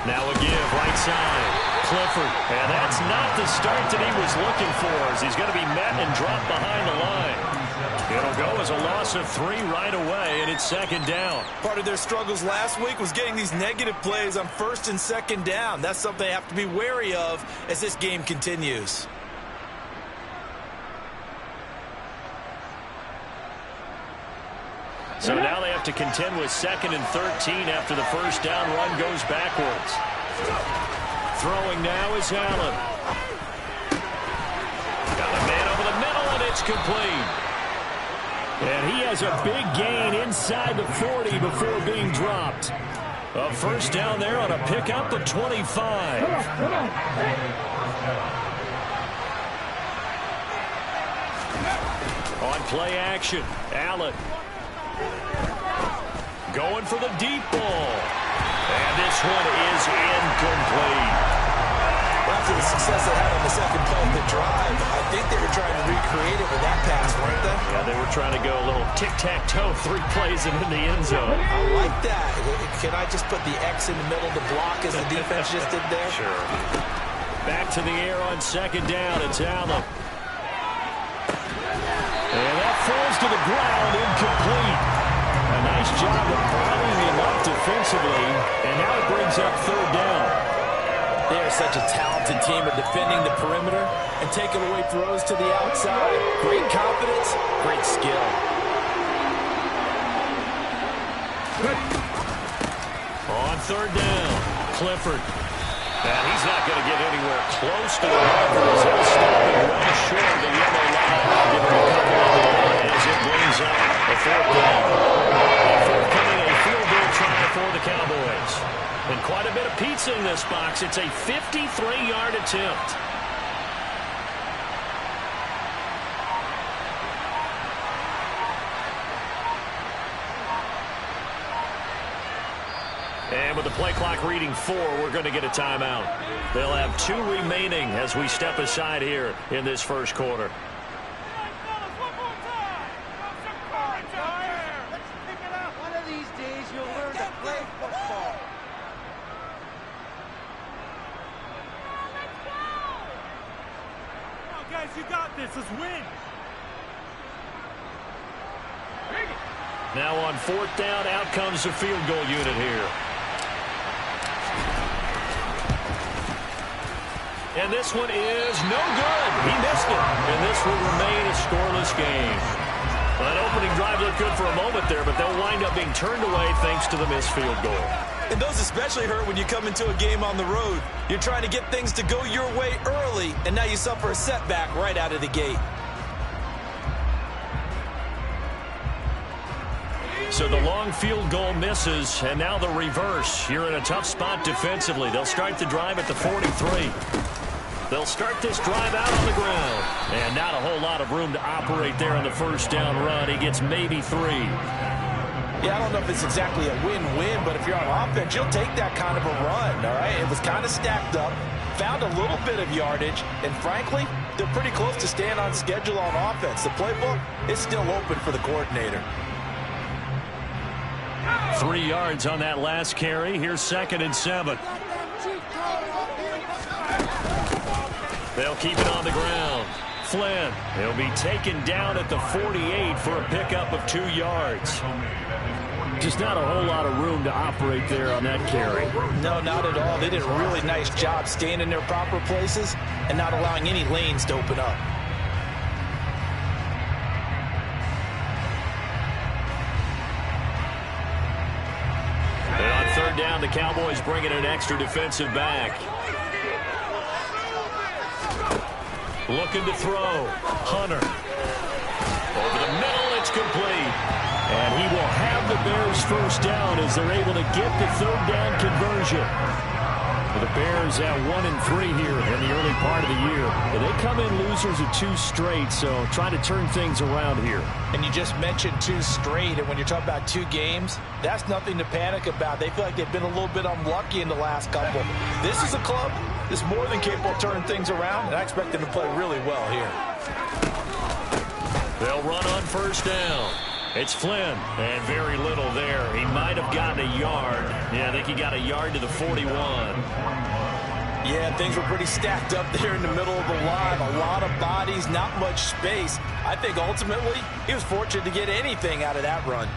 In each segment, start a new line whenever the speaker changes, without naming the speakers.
Now a give, right side. Clifford. And that's not the start that he was looking for, as he's going to be met and dropped behind the line. It'll go as a loss of 3 right away, and it's second down.
Part of their struggles last week was getting these negative plays on first and second down. That's something they have to be wary of as this game continues.
So now they have to contend with 2nd and 13 after the first down run goes backwards. Throwing now is Allen. Got a man over the middle, and it's complete. And he has a big gain inside the 40 before being dropped. A first down there on a pickup of 25. On play action, Allen. Going for the deep ball. And this one is incomplete.
After the success they had on the second play of the drive, I think they were trying to recreate it with that pass, weren't they?
Yeah, they were trying to go a little tic-tac-toe, 3 plays and in the end zone.
I like that. Can I just put the X in the middle to block as the defense just did there?
Sure. Back to the air on second down. It's Allen. And that falls to the ground, incomplete. A nice job of bottling him up defensively, and now it brings up third down.
They are such a talented team at defending the perimeter and taking away throws to the outside. Great confidence, great skill.
On third down, Clifford. And he's not going to get anywhere close to the markers. He'll stop it right short of the yellow line. Give him a couple on the line as it brings up a fourth down. Forthcoming a field goal try for the Cowboys. And quite a bit of pizza in this box. It's a 53-yard attempt. And with the play clock reading 4, we're going to get a timeout. They'll have 2 remaining as we step aside here in this first quarter.
One of these days you'll learn to play football.
Come on, guys, you got this. Let's win.
Now on fourth down, out comes the field goal unit here. And this one is no good. He missed it. And this will remain a scoreless game. That opening drive looked good for a moment there, but they'll wind up being turned away thanks to the missed field goal.
And those especially hurt when you come into a game on the road. You're trying to get things to go your way early, and now you suffer a setback right out of the gate.
So the long field goal misses, and now the reverse. You're in a tough spot defensively. They'll start the drive at the 43. They'll start this drive out on the ground. And not a whole lot of room to operate there on the first down run. He gets maybe 3.
Yeah, I don't know if it's exactly a win-win, but if you're on offense, you'll take that kind of a run, all right? It was kind of stacked up, found a little bit of yardage, and frankly, they're pretty close to staying on schedule on offense. The playbook is still open for the coordinator.
3 yards on that last carry. Here's 2nd and 7. They'll keep it on the ground. Flynn, he'll be taken down at the 48 for a pickup of 2 yards. Just not a whole lot of room to operate there on that carry.
No, not at all. They did a really nice job staying in their proper places and not allowing any lanes to open up.
And on third down, the Cowboys bring in an extra defensive back. Looking to throw. Hunter. Over the middle, it's complete. And he will have the Bears first down as they're able to get the third down conversion. The Bears at 1-3 here in the early part of the year. And they come in losers of 2 straight, so trying to turn things around here.
And you just mentioned 2 straight, and when you're talking about 2 games, that's nothing to panic about. They feel like they've been a little bit unlucky in the last couple. This is a club that's more than capable of turning things around, and I expect them to play really well here.
They'll run on first down. It's Flynn, and very little there. He might have gotten a yard. Yeah, I think he got a yard to the 41.
Yeah, things were pretty stacked up there in the middle of the line. A lot of bodies, not much space. I think ultimately he was fortunate to get anything out of that run.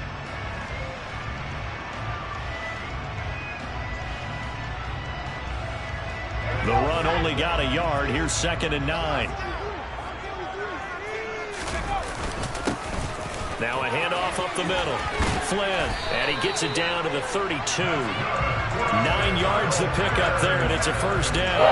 The run only got a yard. Here's 2nd and 9. Now a handoff up the middle. Flynn, and he gets it down to the 32. 9 yards to pick up there, and it's a first down.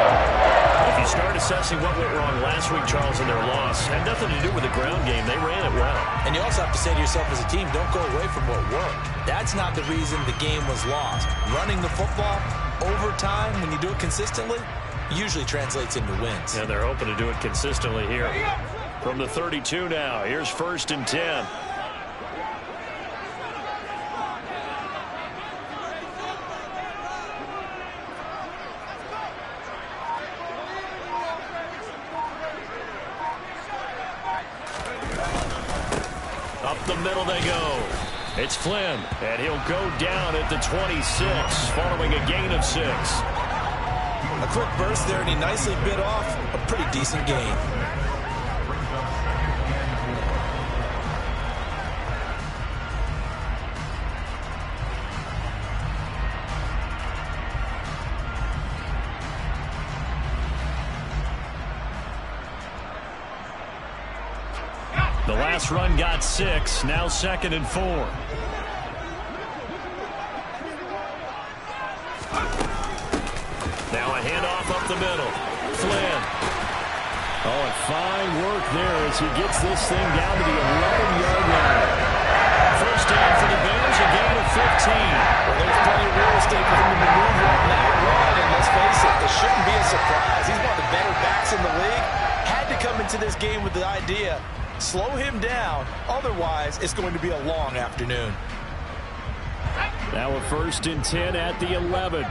If you start assessing what went wrong last week, Charles, in their loss, had nothing to do with the ground game. They ran it well.
And you also have to say to yourself as a team, don't go away from what worked. That's not the reason the game was lost. Running the football over time, when you do it consistently, usually translates into wins.
And they're hoping to do it consistently here. From the 32 now, here's 1st and 10. Up the middle they go. It's Flynn, and he'll go down at the 26, following a gain of 6.
A quick burst there, and he nicely bit off a pretty decent gain.
The last run got 6, now 2nd and 4. Now a handoff up the middle. Flynn. Oh, and fine work there as he gets this thing down to the 11-yard line. First down for the Bears, a gain of 15.
Well, there's plenty of real estate for him to maneuver on that run, and let's face it, it shouldn't be a surprise. He's one of the better backs in the league. Had to come into this game with the idea, slow him down, otherwise it's going to be a long afternoon.
Now a 1st and 10 at the 11.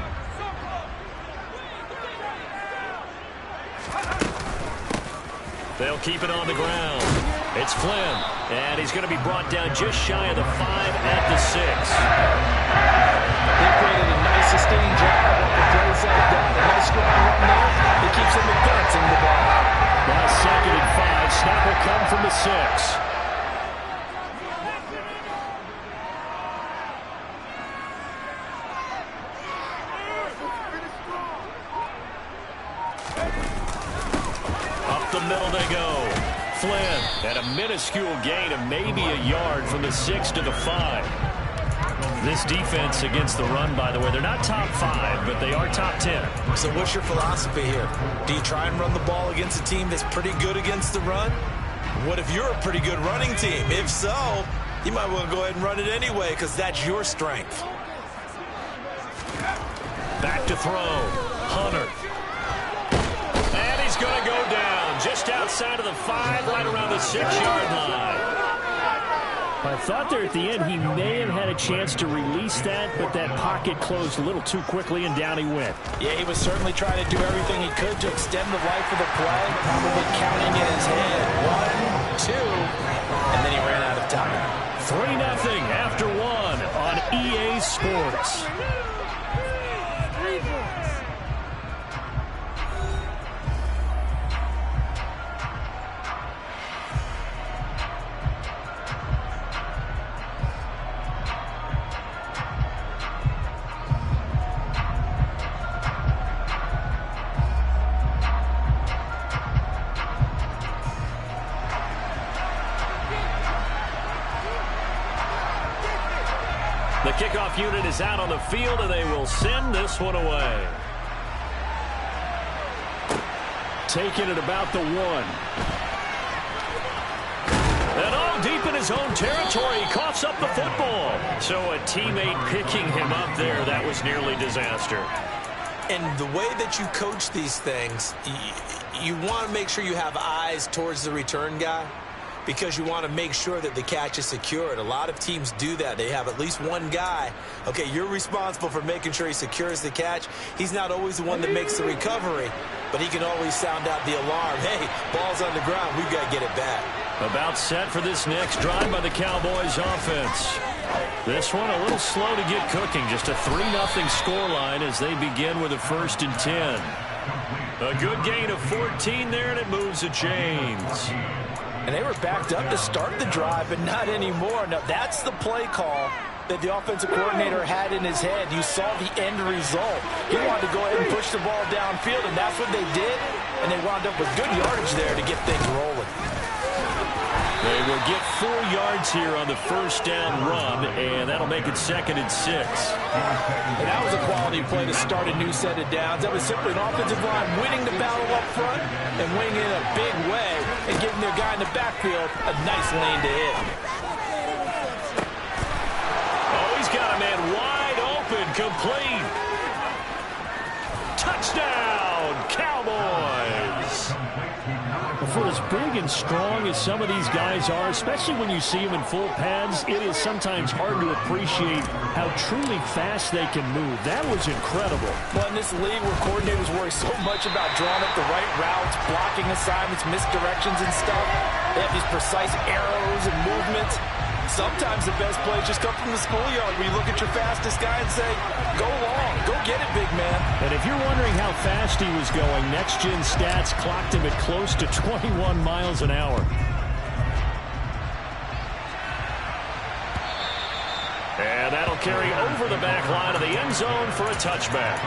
They'll keep it on the ground. It's Flynn, and he's going to be brought down just shy of the 5 at the 6.
They created a nice sustained drive off the plays like that. A nice strong run there. It keeps them advancing the ball.
Now 2nd and 5. Snap will come from the 6. The middle they go. Flynn at a minuscule gain of maybe a yard from the 6 to the 5. This defense against the run, by the way, they're not top 5, but they are top 10.
So what's your philosophy here? Do you try and run the ball against a team that's pretty good against the run? What if you're a pretty good running team? If so, you might want to go ahead and run it anyway because that's your strength.
Back to throw. Hunter. And he's going to go down just outside of the 5, right around the 6-yard line.
I thought there at the end he may have had a chance to release that, but that pocket closed a little too quickly, and down he went.
Yeah, he was certainly trying to do everything he could to extend the life of the play, probably counting in his head. 1, 2, and then he ran out of time.
3-0 after 1 on EA Sports. The kickoff unit is out on the field, and they will send this one away. Taking it about the 1. And all deep in his own territory, he coughs up the football. So a teammate picking him up there, that was nearly disaster.
And the way that you coach these things, you want to make sure you have eyes towards the return guy, because you want to make sure that the catch is secured. A lot of teams do that. They have at least one guy. Okay, you're responsible for making sure he secures the catch. He's not always the one that makes the recovery, but he can always sound out the alarm. Hey, ball's on the ground. We've got to get it back.
About set for this next drive by the Cowboys offense. This one a little slow to get cooking. Just a 3-0 scoreline as they begin with a 1st and 10. A good gain of 14 there, and it moves the chains.
And they were backed up to start the drive, but not anymore. Now, that's the play call that the offensive coordinator had in his head. You saw the end result. He wanted to go ahead and push the ball downfield, and that's what they did. And they wound up with good yardage there to get things rolling.
They will get 4 yards here on the 1st down run, and that'll make it 2nd and 6.
And that was a quality play to start a new set of downs. That was simply an offensive line winning the battle up front and winning in a big way and giving their guy in the backfield a nice lane to hit.
Oh, he's got a man wide open, complete. Touchdown, Cowboys! For as big and strong as some of these guys are, especially when you see them in full pads, it is sometimes hard to appreciate how truly fast they can move. That was incredible.
Well, in this league where coordinators worry so much about drawing up the right routes, blocking assignments, misdirections and stuff, they have these precise arrows and movements. Sometimes the best plays just come from the schoolyard where you look at your fastest guy and say, go long, go get it, big man.
And if you're wondering how fast he was going, Next Gen Stats clocked him at close to 21 miles an hour. And that'll carry over the back line of the end zone for a touchback.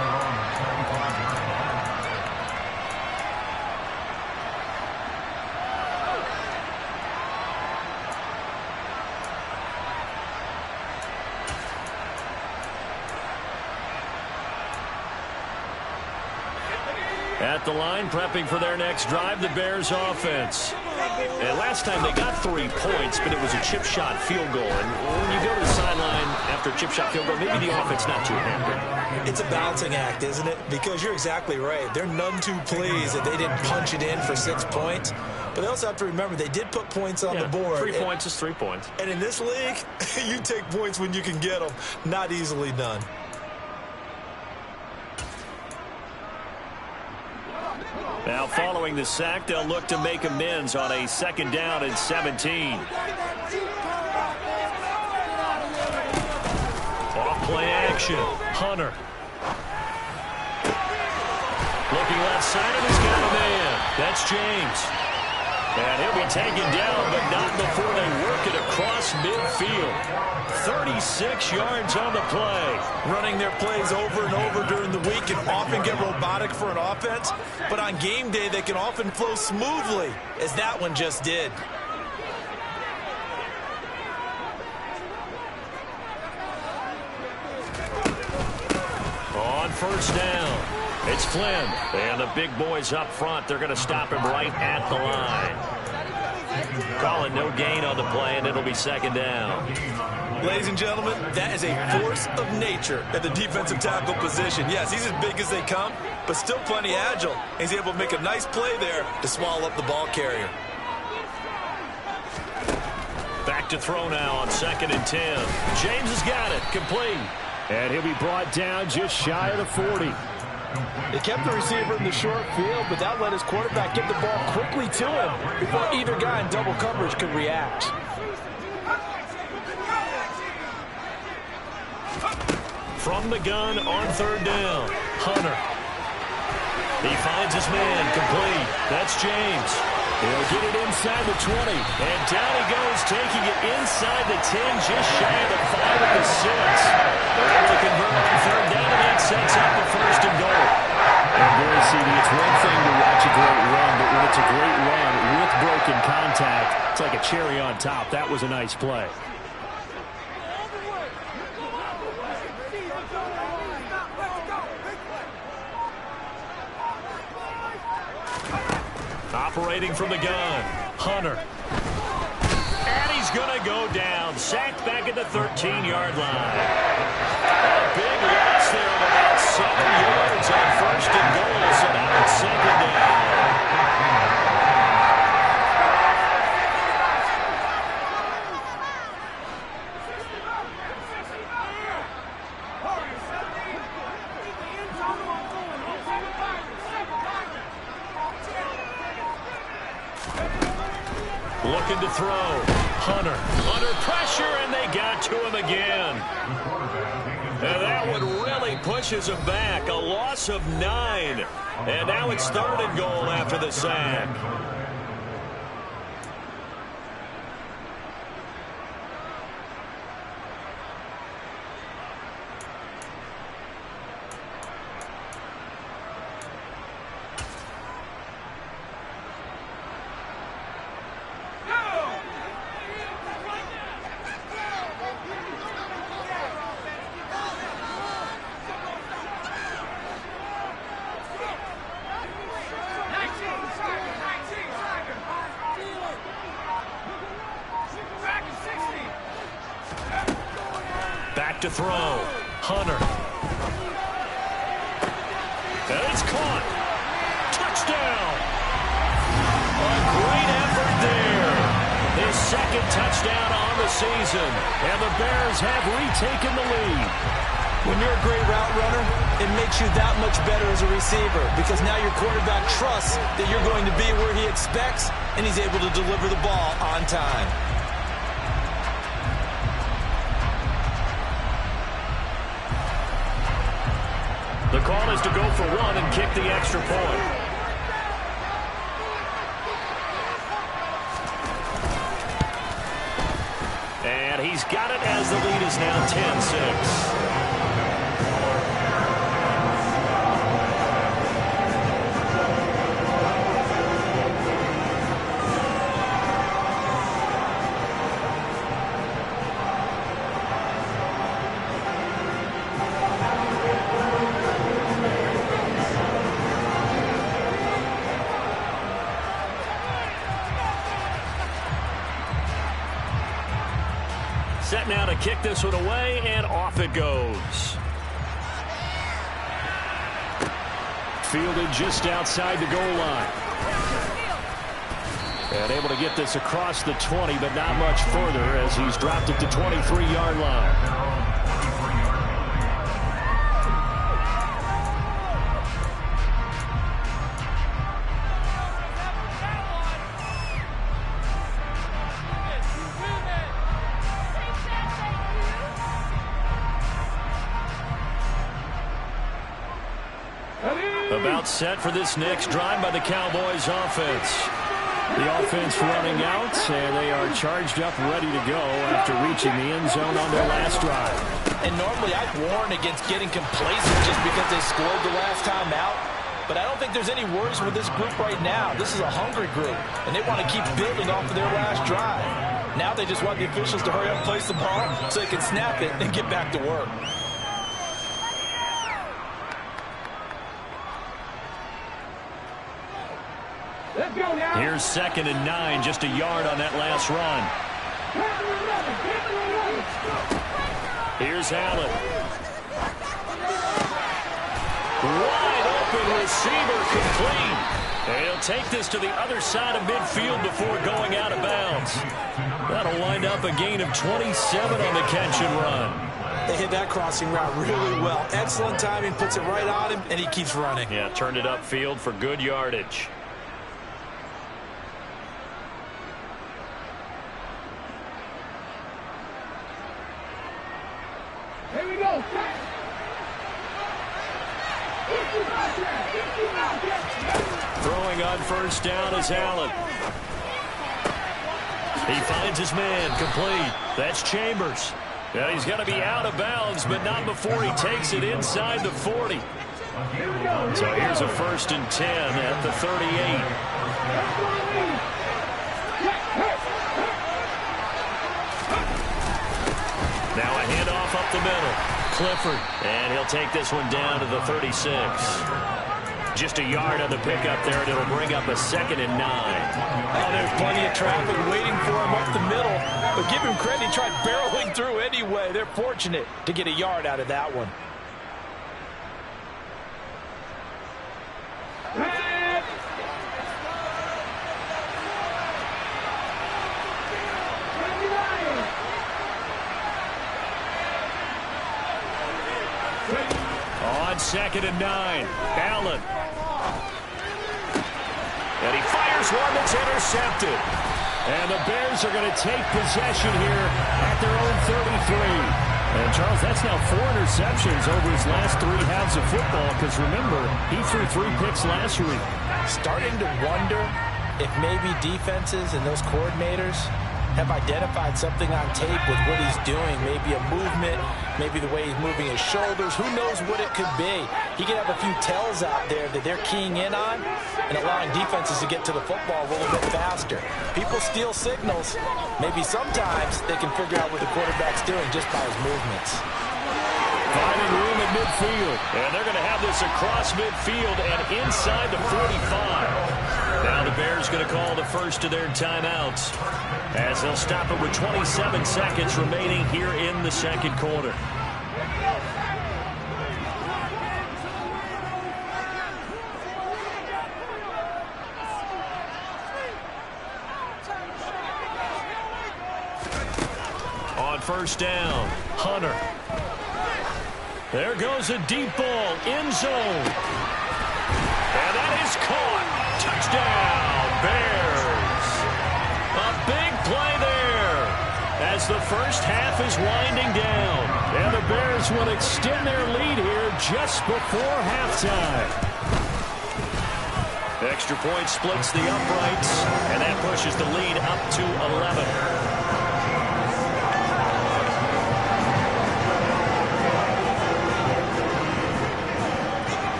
At the line, prepping for their next drive, the Bears offense. And last time they got 3 points, but it was a chip shot field goal. And when you go to the sideline after a chip shot field goal, maybe the offense not too happy.
It's a balancing act, isn't it? Because you're exactly right. They're none too pleased that they didn't punch it in for 6 points. But they also have to remember they did put points on the board.
3 points is 3 points.
And in this league, you take points when you can get them. Not easily done.
Now following the sack, they'll look to make amends on a 2nd down and 17. Off play action. Hunter. Looking left side, and he's got a man. That's James. And he'll be taken down, but not before they work it across midfield. 36 yards on the play.
Running their plays over and over during the week can often get robotic for an offense, but on game day they can often flow smoothly, as that one just did.
On 1st down, it's Flynn. And the big boys up front, they're going to stop him right at the line. Call it no gain on the play, and it'll be 2nd down.
Ladies and gentlemen, that is a force of nature at the defensive tackle position. Yes, he's as big as they come, but still plenty agile. He's able to make a nice play there to swallow up the ball carrier.
Back to throw now on 2nd and 10. James has got it, complete. And he'll be brought down just shy of the 40.
They kept the receiver in the short field, but that let his quarterback get the ball quickly to him before either guy in double coverage could react.
From the gun on 3rd down, Hunter. He finds his man, complete. That's James. He'll get it inside the 20. And down he goes, taking it inside the 10, just shy of the 5 at the 6. They're able to convert on 3rd down, and that sets up the 1st and goal. And boy, CD, it's one thing to watch a great run, but when it's a great run with broken contact, it's like a cherry on top. That was a nice play. Operating from the gun, Hunter. And he's going to go down. Sacked back at the 13-yard line. A big loss there of about 7 yards on 1st and goal, so now it's 2nd down. Looking to throw. Hunter under pressure, and they got to him again. And that one really pushes him back. A loss of 9. And now it's 3rd and goal after the sack. Back to throw. Hunter. And it's caught. Touchdown. A great effort there. His 2nd touchdown on the season. And the Bears have retaken the lead.
When you're a great route runner, it makes you that much better as a receiver because now your quarterback trusts that you're going to be where he expects, and he's able to deliver the ball on time.
The call is to go for 1 and kick the extra point. And he's got it as the lead is now 10-6. Set now to kick this one away, and off it goes. Fielded just outside the goal line. And able to get this across the 20, but not much further as he's dropped it to 23-yard line. About set for this next drive by the Cowboys offense. The offense running out, and they are charged up, ready to go after reaching the end zone on their last drive.
And normally I'd warn against getting complacent just because they scored the last time out. But I don't think there's any worries with this group right now. This is a hungry group, and they want to keep building off of their last drive. Now they just want the officials to hurry up and place the ball so they can snap it and get back to work.
Here's 2nd and 9, just a yard on that last run. Here's Allen. Wide open receiver complete. And he'll take this to the other side of midfield before going out of bounds. That'll wind up a gain of 27 on the catch and run.
They hit that crossing route really well. Excellent timing, puts it right on him, and he keeps running.
Yeah, turned it upfield for good yardage.
Here we go.
Throwing on first down is Allen. He finds his man, complete. That's Chambers. And he's going to be out of bounds, but not before he takes it inside the 40. So here's a 1st and 10 at the 38. Now a handoff up the middle. Clifford, and he'll take this one down to the 36. Just a yard on the pickup there, and it'll bring up a 2nd and 9.
Oh, there's plenty of traffic waiting for him up the middle. But give him credit, he tried barreling through anyway. They're fortunate to get a yard out of that one.
On 2nd and 9, Allen. And he fires one that's intercepted. And the Bears are going to take possession here at their own 33. And, Charles, that's now 4 interceptions over his last 3 halves of football because, remember, he threw 3 picks last week.
Starting to wonder if maybe defenses and those coordinators have identified something on tape with what he's doing. Maybe a movement, maybe the way he's moving his shoulders. Who knows what it could be? He could have a few tells out there that they're keying in on and allowing defenses to get to the football a little bit faster. People steal signals. Maybe sometimes they can figure out what the quarterback's doing just by his movements.
Finding room at midfield. And they're going to have this across midfield and inside the 45. Now the Bears going to call the first of their timeouts as they'll stop it with 27 seconds remaining here in the second quarter. On first down, Hunter. There goes a deep ball, end zone. And that is caught. Touchdown, Bears. A big play there as the first half is winding down. And the Bears will extend their lead here just before halftime. Extra point splits the uprights, and that pushes the lead up to 11.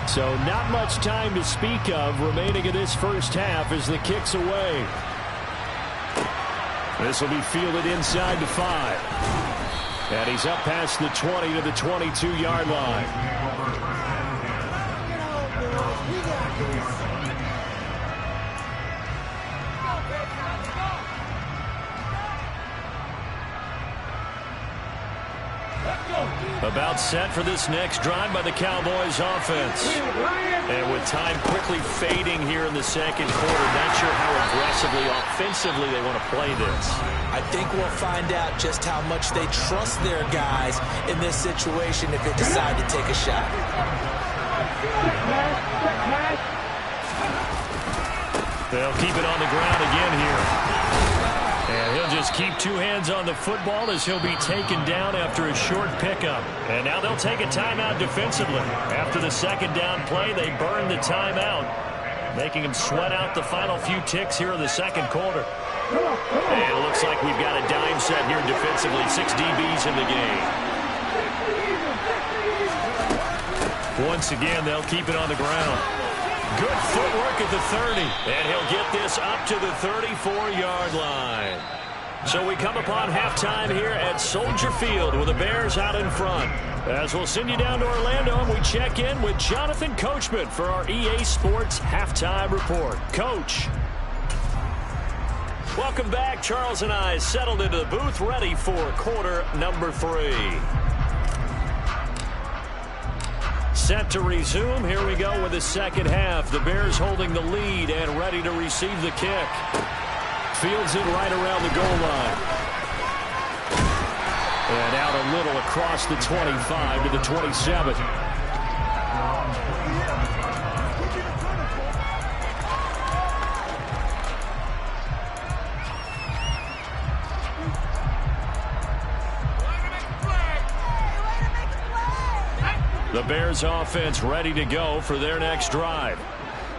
So not much time to speak of remaining in this first half as the kick's away. This will be fielded inside the 5. And he's up past the 20 to the 22-yard line. About set for this next drive by the Cowboys offense. And with time quickly fading here in the second quarter, not sure how aggressively, offensively they want to play this.
I think we'll find out just how much they trust their guys in this situation if they decide to take a shot.
They'll keep it on the ground again here. And he'll just keep 2 hands on the football as he'll be taken down after a short pickup. And now they'll take a timeout defensively. After the second down play, they burn the timeout, making him sweat out the final few ticks here in the second quarter. And it looks like we've got a dime set here defensively. 6 DBs in the game. Once again, they'll keep it on the ground. Good footwork at the 30. And he'll get this up to the 34-yard line. So we come upon halftime here at Soldier Field with the Bears out in front. As we'll send you down to Orlando and we check in with Jonathan Coachman for our EA Sports Halftime Report. Coach. Welcome back. Charles and I settled into the booth ready for quarter number 3. Set to resume. Here we go with the second half. The Bears holding the lead and ready to receive the kick. Fields it right around the goal line. And out a little across the 25 to the 27. The Bears offense ready to go for their next drive.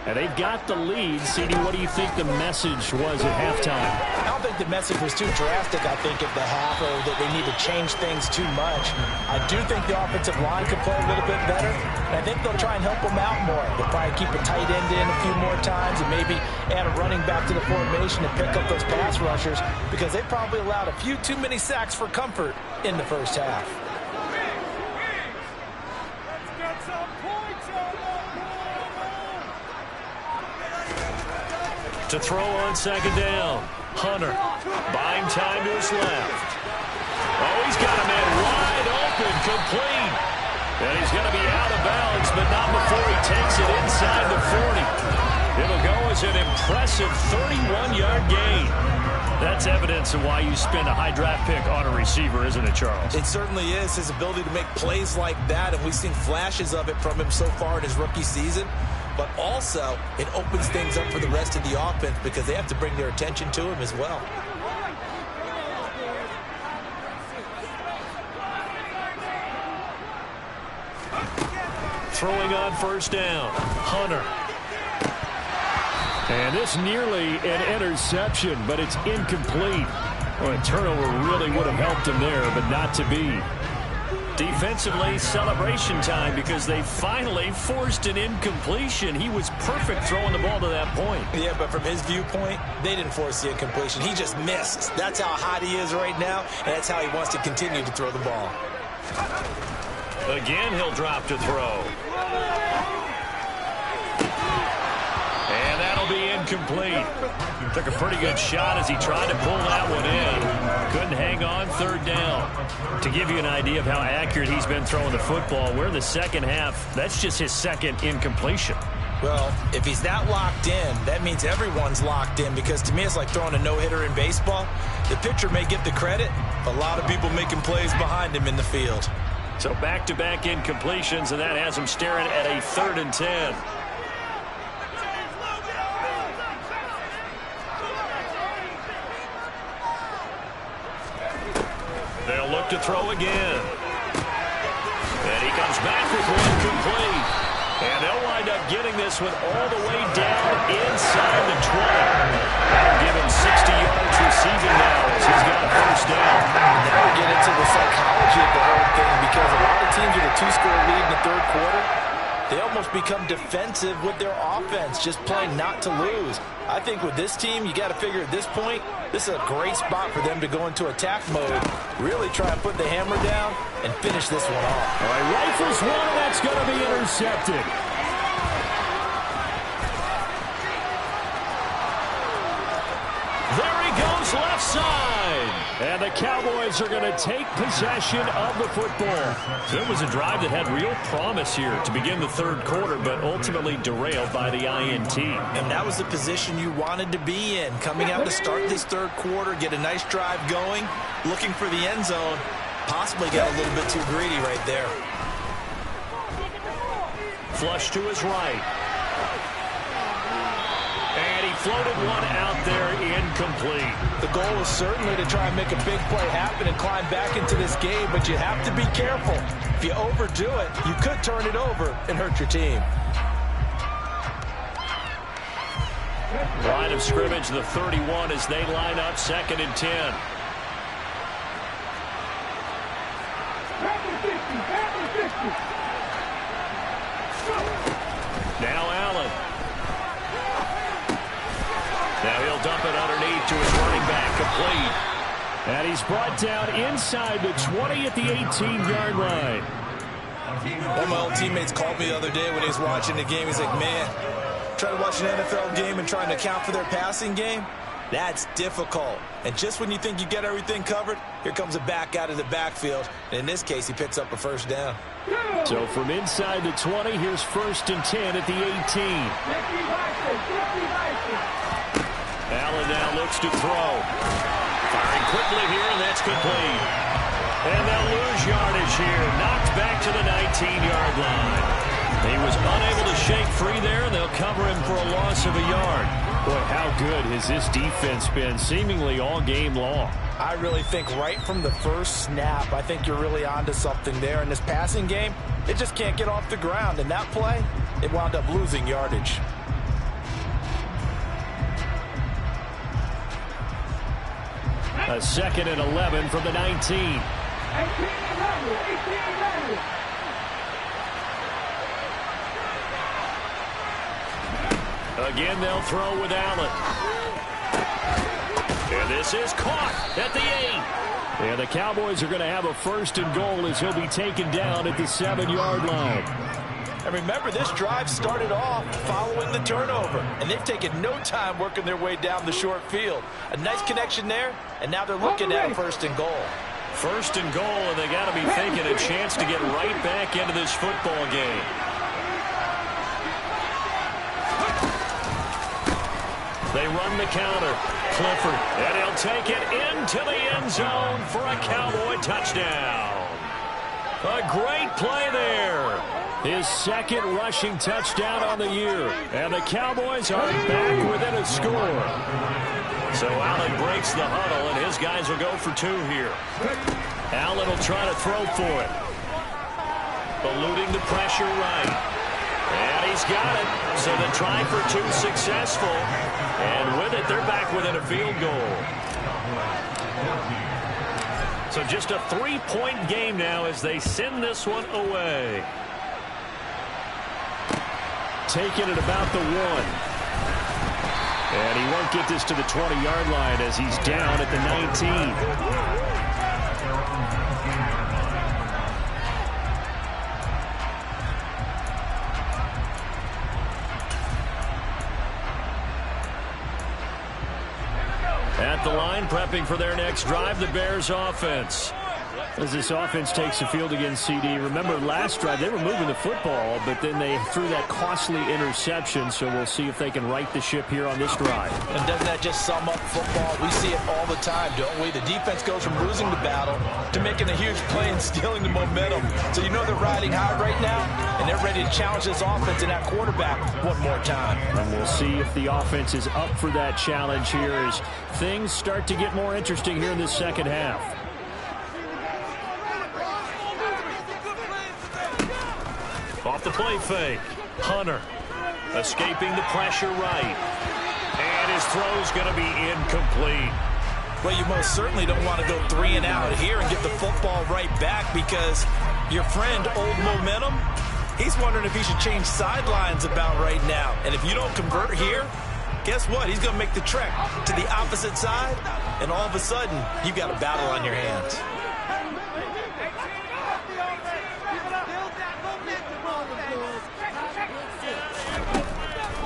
And they've got the lead. CD, what do you think the message was at halftime?
I don't think the message was too drastic, I think, at the half, or that they need to change things too much. I do think the offensive line could play a little bit better, and I think they'll try and help them out more. They'll probably keep a tight end in a few more times and maybe add a running back to the formation to pick up those pass rushers, because they probably allowed a few too many sacks for comfort in the first half.
To throw on second down. Hunter buying time to his left. Oh, he's got a man wide open, complete. And he's going to be out of bounds, but not before he takes it inside the 40. It'll go as an impressive 31-yard gain. That's evidence of why you spend a high draft pick on a receiver, isn't it, Charles?
It certainly is. His ability to make plays like that, and we've seen flashes of it from him so far in his rookie season. but also it opens things up for the rest of the offense because they have to bring their attention to him as well.
Throwing on first down, Hunter. And this nearly an interception, but it's incomplete. Well, a turnover really would have helped him there, but not to be. Defensively, celebration time because they finally forced an incompletion. He was perfect throwing the ball to that point.
Yeah, but from his viewpoint, they didn't force the incompletion. He just missed. That's how hot he is right now, and that's how he wants to continue to throw the ball.
Again, he'll drop to throw. And that'll be incomplete. Took a pretty good shot as he tried to pull that one in. Couldn't hang on, third down. To give you an idea of how accurate he's been throwing the football, we're in the second half. That's just his second incompletion.
Well, if he's that locked in, that means everyone's locked in because to me it's like throwing a no-hitter in baseball. The pitcher may get the credit, a lot of people making plays behind him in the field.
So back-to-back incompletions, and that has him staring at a 3rd and 10. They'll look to throw again. And he comes back with one complete. And they'll wind up getting this one all the way down inside the 20. That'll give him 60 yards receiving now as he's got a first down.
Now we get into the psychology of the whole thing because a lot of teams with a 2-score lead in the third quarter, they almost become defensive with their offense, just playing not to lose. I think with this team, you got to figure at this point, this is a great spot for them to go into attack mode, really try to put the hammer down and finish this one off.
All right, rifles one, and that's going to be intercepted. There he goes, left side. And the Cowboys are going to take possession of the football. It was a drive that had real promise here to begin the third quarter, but ultimately derailed by the INT.
And that was the position you wanted to be in. Coming out to start this third quarter, get a nice drive going, looking for the end zone. Possibly got a little bit too greedy right there.
Flush to his right. And he floated one out there, incomplete.
The goal is certainly to try and make a big play happen and climb back into this game, but you have to be careful. If you overdo it, you could turn it over and hurt your team.
Line of scrimmage, the 31 as they line up 2nd and 10. Now Allen. Now he'll dump it underneath to his running back, complete. And he's brought down inside the 20 at the 18-yard line.
One of my old teammates called me the other day when he was watching the game. He's like, man, trying to watch an NFL game and trying to account for their passing game, that's difficult. And just when you think you get everything covered, here comes a back out of the backfield. And in this case, he picks up a first down.
So from inside the 20, here's 1st and 10 at the 18. Allen now looks to throw. Firing quickly here, and that's complete. And they'll lose yardage here. Knocked back to the 19-yard line. He was unable to shake free there, and they'll cover him for a loss of a yard. Boy, how good has this defense been seemingly all game long?
I really think right from the first snap, I think you're really onto something there. In this passing game, it just can't get off the ground. In that play, it wound up losing yardage.
A 2nd and 11 from the 19. Again, they'll throw with Allen. And this is caught at the 8. And the Cowboys are going to have a 1st and goal as he'll be taken down at the 7-yard line.
And remember, this drive started off following the turnover, and they've taken no time working their way down the short field. A nice connection there, and now they're looking at 1st and goal.
1st and goal, and they got to be thinking a chance to get right back into this football game. They run the counter. Clifford, and he'll take it into the end zone for a Cowboy touchdown. A great play there. His second rushing touchdown on the year. And the Cowboys are back within a score. So Allen breaks the huddle, and his guys will go for 2 here. Allen will try to throw for it. Eluding the pressure right. And he's got it. So the try for 2 successful. And with it, they're back within a field goal. So just a 3-point game now as they send this one away. Taking it about the 1. And he won't get this to the 20-yard line as he's down at the 19. At the line, prepping for their next drive, the Bears offense. As this offense takes the field against CD, remember last drive they were moving the football, but then they threw that costly interception, so we'll see if they can right the ship here on this drive.
And doesn't that just sum up football? We see it all the time, don't we? The defense goes from losing the battle to making a huge play and stealing the momentum. So you know they're riding high right now, and they're ready to challenge this offense and that quarterback one more time.
And we'll see if the offense is up for that challenge here as things start to get more interesting here in this second half. Off the play fake. Hunter escaping the pressure right. And his throw's going to be incomplete.
Well, you most certainly don't want to go 3 and out here and get the football right back because your friend, Old Momentum, he's wondering if he should change sidelines about right now. And if you don't convert here, guess what? He's going to make the trek to the opposite side, and all of a sudden, you've got a battle on your hands.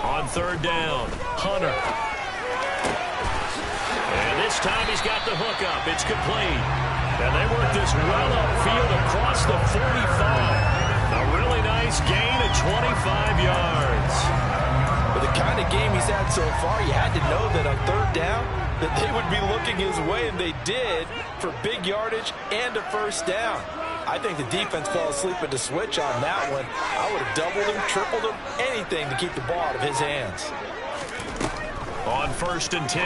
On 3rd down, Hunter. And this time he's got the hook up. It's complete. And they work this well upfield across the 45. A really nice gain of 25 yards.
With the kind of game he's had so far, you had to know that on 3rd down that they would be looking his way, and they did, for big yardage and a 1st down. I think the defense fell asleep at the switch on that one. I would have doubled him, tripled him, anything to keep the ball out of his hands.
On 1st and 10,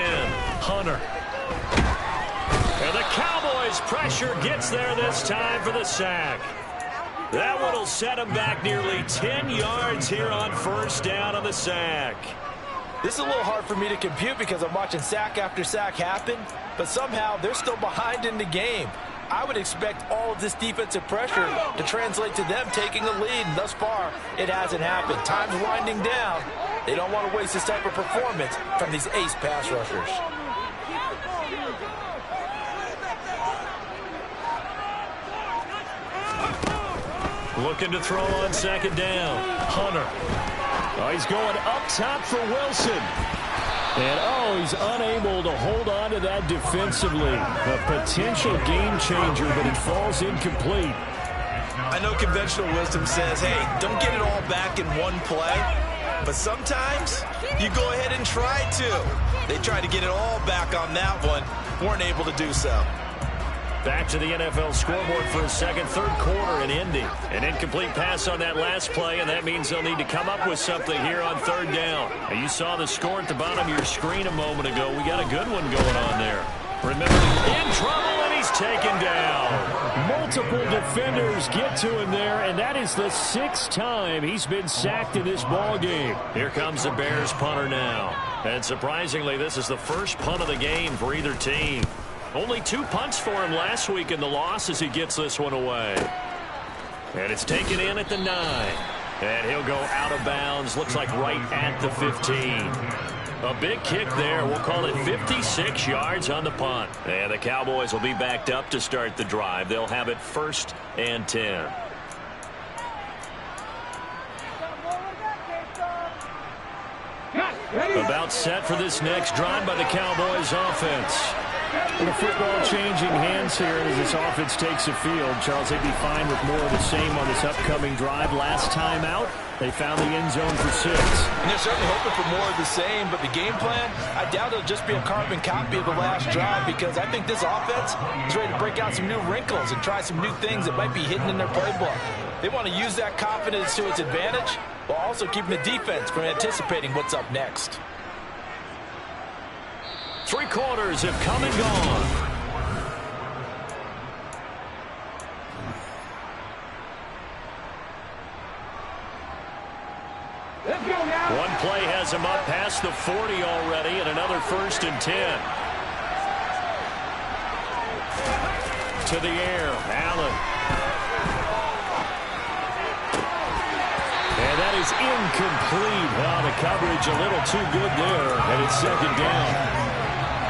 Hunter. And the Cowboys' pressure gets there this time for the sack. That one will set him back nearly 10 yards here on 1st down on the sack.
This is a little hard for me to compute because I'm watching sack after sack happen, but somehow they're still behind in the game. I would expect all of this defensive pressure to translate to them taking a lead, and thus far, it hasn't happened. Time's winding down. They don't want to waste this type of performance from these ace pass rushers.
Looking to throw on 2nd down. Hunter. Oh, he's going up top for Wilson. And, he's unable to hold on to that defensively. A potential game changer, but it falls incomplete.
I know conventional wisdom says, hey, don't get it all back in one play. But sometimes you go ahead and try to. They tried to get it all back on that one. Weren't able to do so.
Back to the NFL scoreboard for a second, 3rd quarter in Indy. An incomplete pass on that last play, and that means they'll need to come up with something here on 3rd down. And you saw the score at the bottom of your screen a moment ago. We got a good one going on there. Remember, in trouble, and he's taken down. Multiple defenders get to him there, and that is the 6th time he's been sacked in this ball game. Here comes the Bears punter now. And surprisingly, this is the first punt of the game for either team. Only 2 punts for him last week in the loss as he gets this one away. And it's taken in at the 9. And he'll go out of bounds. Looks like right at the 15. A big kick there. We'll call it 56 yards on the punt. And the Cowboys will be backed up to start the drive. They'll have it 1st and 10. About set for this next drive by the Cowboys offense. The football changing hands here as this offense takes the field. Charles, they'd be fine with more of the same on this upcoming drive. Last time out, they found the end zone for 6.
And they're certainly hoping for more of the same, but the game plan, I doubt it'll just be a carbon copy of the last drive because I think this offense is ready to break out some new wrinkles and try some new things that might be hidden in their playbook. They want to use that confidence to its advantage while also keeping the defense from anticipating what's up next.
3 quarters have come and gone. One play has him up past the 40 already, and another 1st and 10. To the air, Allen. And that is incomplete. Wow, the coverage a little too good there, and it's 2nd down.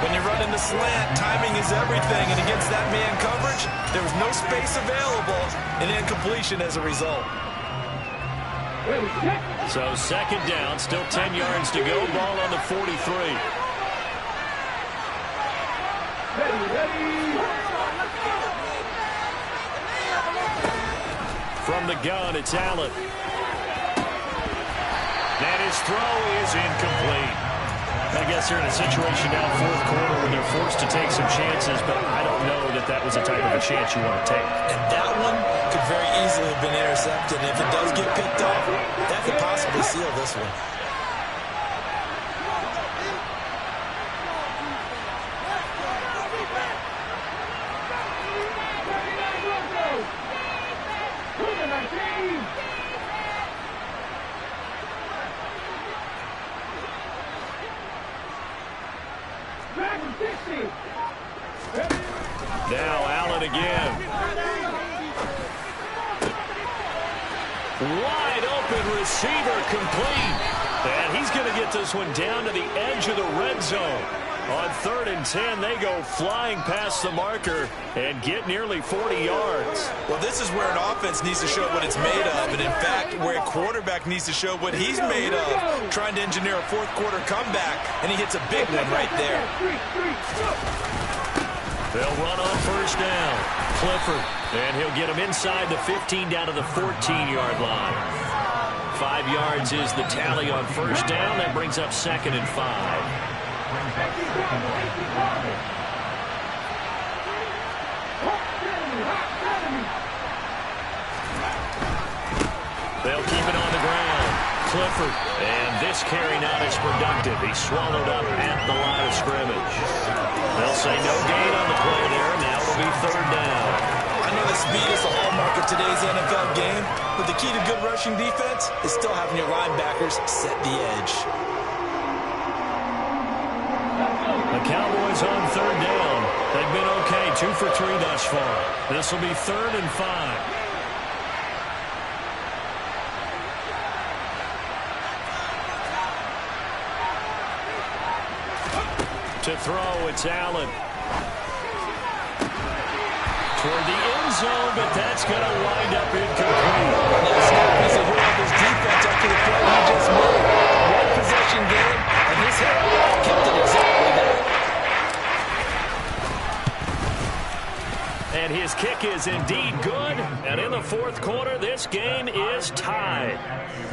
When you run in the slant, timing is everything, and against that man coverage, there was no space available, and incompletion as a result.
So 2nd down, still 10 yards to go, ball on the 43. From the gun, it's Allen. And his throw is incomplete. I guess they're in a situation now, 4th quarter, where they're forced to take some chances, but I don't know that that was the type of a chance you want to take.
And that one could very easily have been intercepted. And if it does get picked off, that could possibly seal this one.
Now Allen again. Wide open receiver, complete. And he's going to get this one down to the edge of the red zone. On 3rd and 10, they go flying past the marker and get nearly 40 yards.
Well, this is where an offense needs to show what it's made of, and in fact, where a quarterback needs to show what he's made of, trying to engineer a 4th quarter comeback, and he hits a big one right there.
They'll run on 1st down. Clifford, and he'll get him inside the 15 down to the 14-yard line. 5 yards is the tally on 1st down. That brings up 2nd and 5. They'll keep it on the ground. Clifford, and this carry not as productive. He's swallowed up at the line of scrimmage. They'll say no gain on the play there. Now it'll be 3rd down.
I know that speed is the hallmark of today's NFL game, but the key to good rushing defense is still having your linebackers set the edge.
The Cowboys on 3rd down. They've been okay, 2 for 3 thus far. This will be 3rd and 5. To throw, it's Allen. Toward the end zone, but that's going to wind up incomplete.
That snap piece of Hurley's defense after the play he just made. 1 possession game, and his hit kept it exactly there.
And his kick is indeed good. And in the 4th quarter, this game is tied.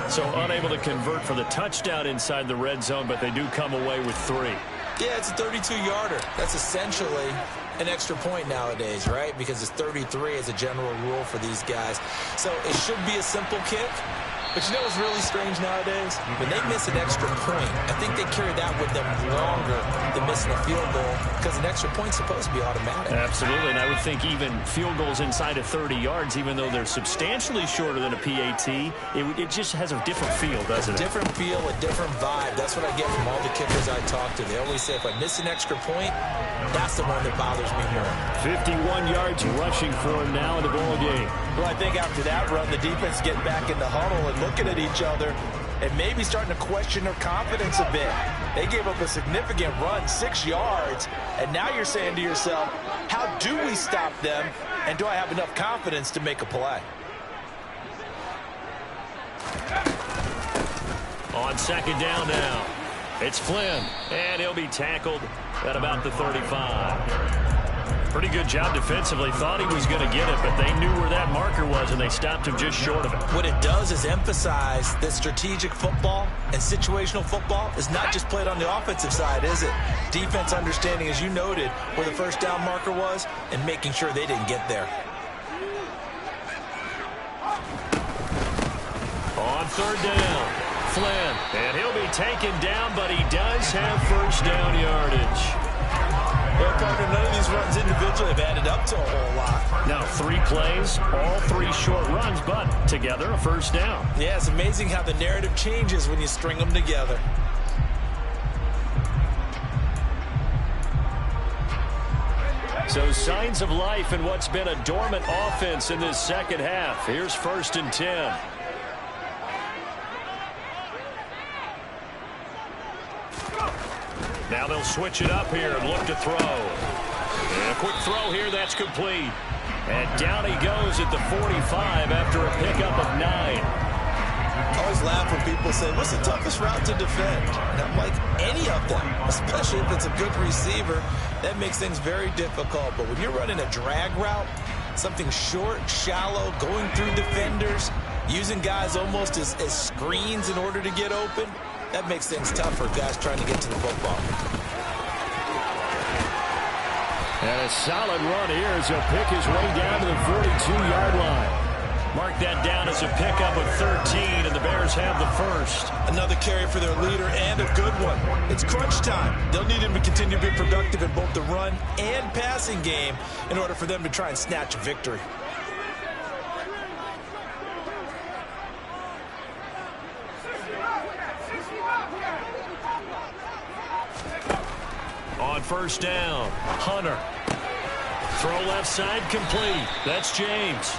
So unable to convert for the touchdown inside the red zone, but they do come away with 3.
Yeah, it's a 32-yarder. That's essentially an extra point nowadays, right? Because it's 33 as a general rule for these guys. So it should be a simple kick. But you know what's really strange nowadays? When they miss an extra point, I think they carry that with them longer than missing a field goal because an extra point's supposed to be automatic.
Absolutely, and I would think even field goals inside of 30 yards, even though they're substantially shorter than a PAT, it just has a different feel, doesn't it?
A different feel, a different vibe. That's what I get from all the kickers I talk to. They always say if I miss an extra point, that's the one that bothers me more.
51 yards rushing for him now in the ball game.
Well, I think after that run, the defense getting back in the huddle and looking at each other and maybe starting to question their confidence a bit. They gave up a significant run, 6 yards, and now you're saying to yourself, how do we stop them, and do I have enough confidence to make a play?
On 2nd down now, it's Flynn, and he'll be tackled at about the 35. Pretty good job defensively. Thought he was going to get it, but they knew where that marker was, and they stopped him just short of it.
What it does is emphasize that strategic football and situational football is not just played on the offensive side, is it? Defense understanding, as you noted, where the 1st down marker was and making sure they didn't get there.
third down. Flynn, and he'll be taken down, but he does have first down yardage.
Well, partner, none of these runs individually have added up to a whole lot.
Now 3 plays, all 3 short runs, but together a first down.
Yeah, it's amazing how the narrative changes when you string them together.
So signs of life in what's been a dormant offense in this second half. Here's 1st and 10. Now they'll switch it up here and look to throw. And a quick throw here, that's complete. And down he goes at the 45 after a pickup of 9.
I always laugh when people say, what's the toughest route to defend? And I'm like, any of them, especially if it's a good receiver. That makes things very difficult. But when you're running a drag route, something short, shallow, going through defenders, using guys almost as screens in order to get open, that makes things tough for guys trying to get to the football.
And a solid run here as he'll pick his way down to the 42-yard line. Mark that down as a pickup of 13, and the Bears have the first.
Another carry for their leader, and a good one. It's crunch time. They'll need him to continue to be productive in both the run and passing game in order for them to try and snatch a victory.
On first down, Hunter. Throw left side complete. That's James.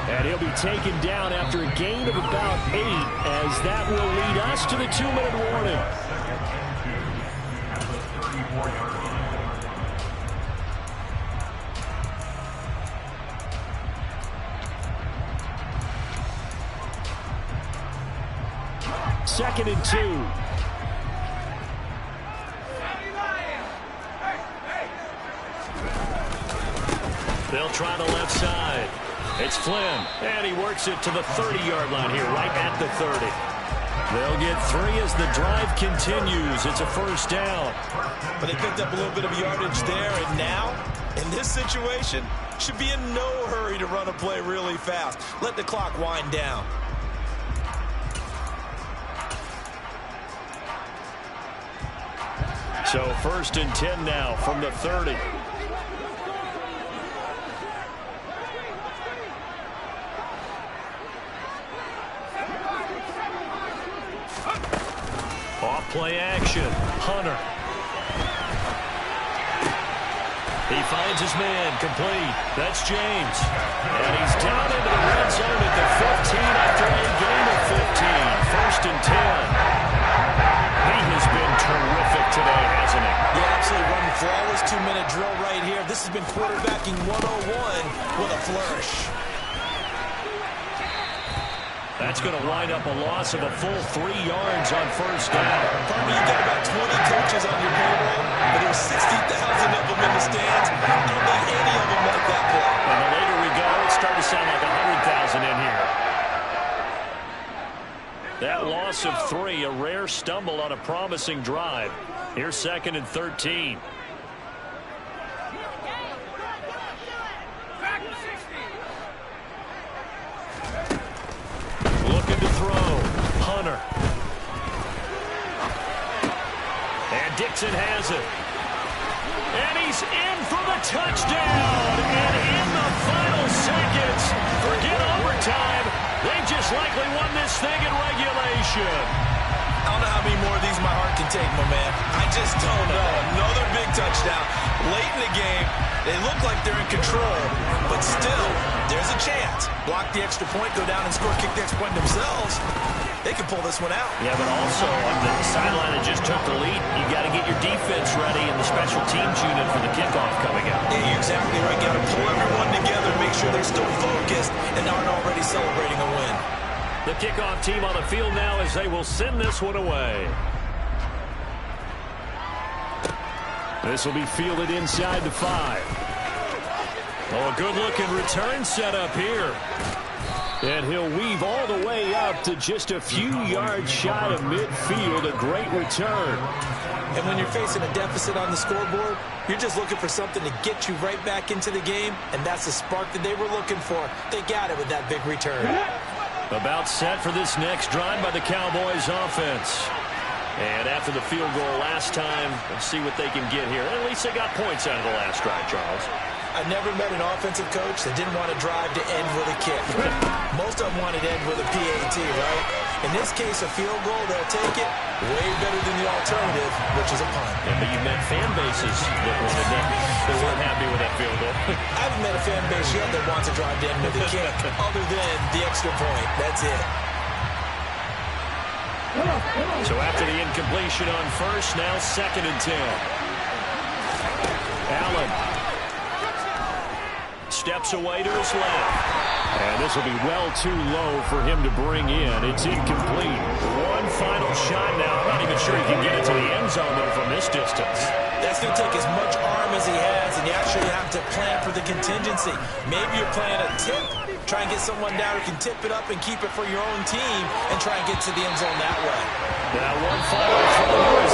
And he'll be taken down after a gain of about 8, as that will lead us to the 2-minute warning. Second and 2. They'll try the left side. It's Flynn, and he works it to the 30-yard line here, right at the 30. They'll get 3 as the drive continues. It's a first down.
But they picked up a little bit of yardage there, and now, in this situation, should be in no hurry to run a play really fast. Let the clock wind down.
So 1st and 10 now from the 30. Play action. Hunter. He finds his man complete. That's James. And he's down into the red zone at the 15 after a gain of 15. 1st and 10. He has been terrific today, hasn't he?
Yeah, absolutely running flawless 2-minute drill right here. This has been quarterbacking 101 with a flourish.
That's going to wind up a loss of a full 3 yards on first down.
Partner, you got about 20 coaches on your payroll, but there's 60,000 of them in the stands. I don't think any of them like that play.
And the later we go, it's starting to sound like 100,000 in here. That loss of 3, a rare stumble on a promising drive. Here's 2nd and 13. Looking to throw. Hunter. And Dixon has it. And he's in for the touchdown. And in the final seconds, forget overtime. They just likely won this thing in regulation.
I don't know how many more of these my heart can take, my man. I just don't know. Another big touchdown. Late in the game, they look like they're in control, but still, there's a chance. Block the extra point, go down and score, kick the extra point themselves. They can pull this one out.
Yeah, but also on the sideline that just took the lead, you got to get your defense ready and the special teams unit for the kickoff coming up.
Yeah, you're exactly right. Got to pull everyone together, make sure they're still focused and aren't already celebrating a win.
The kickoff team on the field now as they will send this one away. This will be fielded inside the 5. Oh, a good-looking return set up here. And he'll weave all the way up to just a few yards shy of midfield. A great return.
And when you're facing a deficit on the scoreboard, you're just looking for something to get you right back into the game, and that's the spark that they were looking for. They got it with that big return.
About set for this next drive by the Cowboys offense. And after the field goal last time, let's see what they can get here. At least they got points out of the last drive, Charles.
I never met an offensive coach that didn't want to drive to end with a kick. Most of them wanted to end with a PAT, right? In this case, a field goal, they'll take it way better than the alternative, which is a punt.
Yeah, but you met fan bases that wanted that. They weren't happy with that field goal.
I haven't met a fan base yet that wants to drive to end with a kick, other than the extra point. That's it.
So after the incompletion on first, now 2nd and 10. Allen steps away to his left. And this will be well too low for him to bring in. It's incomplete. One final shot now. I'm not even sure he can get it to the end zone from this distance.
That's going to take as much arm as he has, and you actually have to plan for the contingency. Maybe you're playing a tip. Try and get someone down who can tip it up and keep it for your own team and try and get to the end zone that way.
Now one final throw.